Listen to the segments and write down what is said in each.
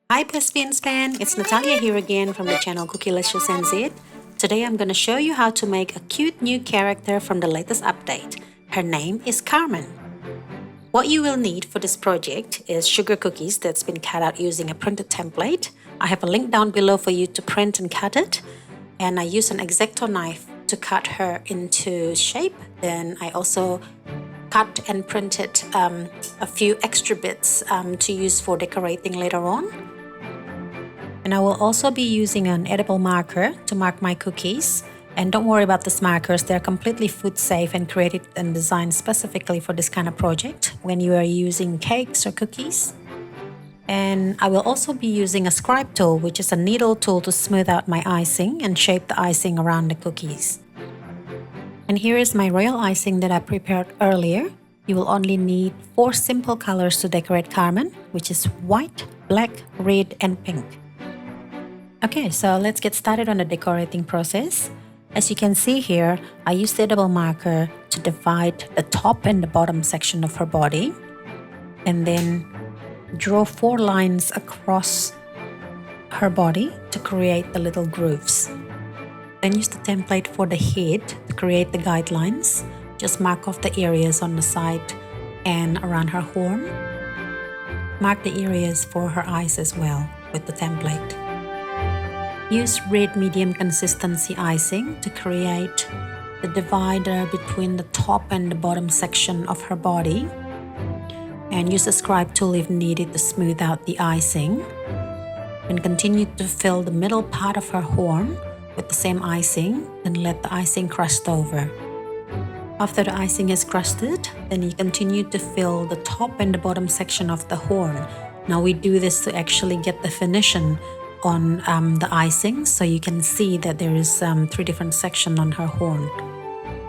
Hi Best Fiends fan, it's Natalia here again from the channel Cookie NZ. Today I'm going to show you how to make a cute new character from the latest update. Her name is Carmen. What you will need for this project is sugar cookies that's been cut out using a printed template. I have a link down below for you to print and cut it. And I use an Exacto knife to cut her into shape. Then I also cut and printed a few extra bits to use for decorating later on. And I will also be using an edible marker to mark my cookies. And don't worry about these markers, they're completely food safe and created and designed specifically for this kind of project when you are using cakes or cookies. And I will also be using a Scribe tool, which is a needle tool to smooth out my icing and shape the icing around the cookies. And here is my royal icing that I prepared earlier. You will only need 4 simple colors to decorate Carmen, which is white, black, red, and pink. Okay, so let's get started on the decorating process. As you can see here, I used the edible marker to divide the top and the bottom section of her body, and then draw 4 lines across her body to create the little grooves. Then use the template for the head to create the guidelines. Just mark off the areas on the side and around her horn. Mark the areas for her eyes as well with the template. Use red medium consistency icing to create the divider between the top and the bottom section of her body. And use a Scribe tool if needed to smooth out the icing. And continue to fill the middle part of her horn with the same icing and let the icing crust over. After the icing is crusted, then you continue to fill the top and the bottom section of the horn. Now we do this to actually get definition on the icing, so you can see that there is 3 different sections on her horn.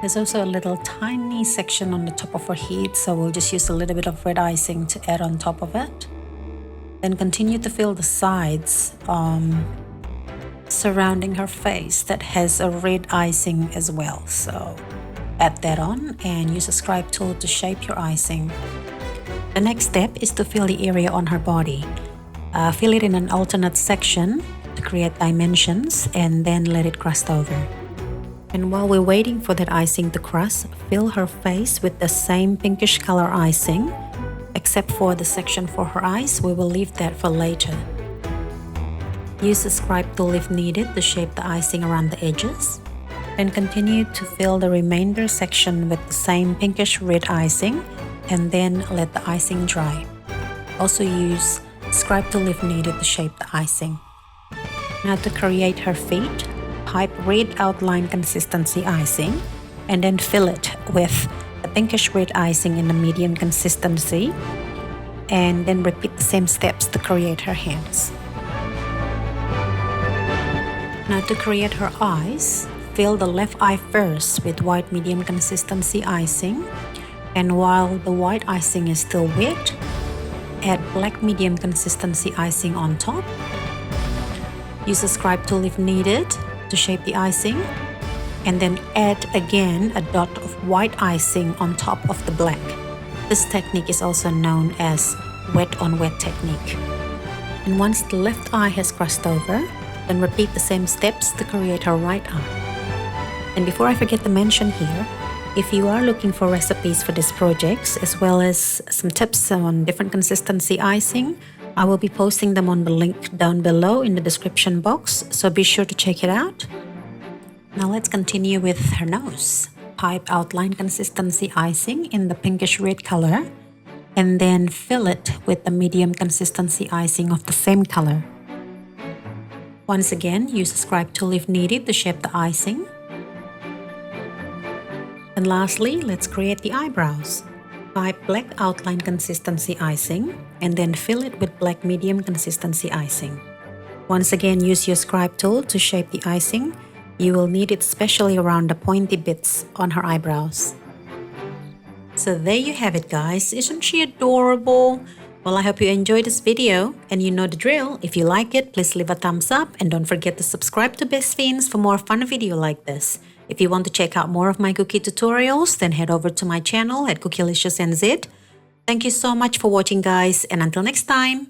There's also a little tiny section on the top of her head, so we'll just use a little bit of red icing to add on top of it. Then continue to fill the sides surrounding her face that has a red icing as well. So add that on and use a Scribe tool to shape your icing. The next step is to fill the area on her body. Fill it in an alternate section to create dimensions and then let it crust over. And while we're waiting for that icing to crust, fill her face with the same pinkish color icing, except for the section for her eyes. We will leave that for later. Use the Scribe tool if needed to shape the icing around the edges. And continue to fill the remainder section with the same pinkish red icing and then let the icing dry. Also use Scribe tool if needed to shape the icing. Now to create her feet, pipe red outline consistency icing and then fill it with the pinkish red icing in the medium consistency, and then repeat the same steps to create her hands. Now to create her eyes, fill the left eye first with white medium consistency icing, and while the white icing is still wet, add black medium consistency icing on top. Use a Scribe tool if needed to shape the icing, and then add again a dot of white icing on top of the black. This technique is also known as wet on wet technique. And once the left eye has crossed over, then repeat the same steps to create her right eye. And before I forget to mention here, if you are looking for recipes for these projects as well as some tips on different consistency icing, I will be posting them on the link down below in the description box, so be sure to check it out. Now let's continue with her nose. Pipe outline consistency icing in the pinkish red color and then fill it with the medium consistency icing of the same color. Once again, use a Scribe tool if needed to shape the icing. And lastly, let's create the eyebrows. Pipe black outline consistency icing and then fill it with black medium consistency icing. Once again, use your Scribe tool to shape the icing. You will need it especially around the pointy bits on her eyebrows. So there you have it, guys. Isn't she adorable? Well, I hope you enjoyed this video, and you know the drill. If you like it, please leave a thumbs up and don't forget to subscribe to Best Fiends for more fun videos like this. If you want to check out more of my cookie tutorials, then head over to my channel at Cookie NZ. Thank you so much for watching, guys, and until next time.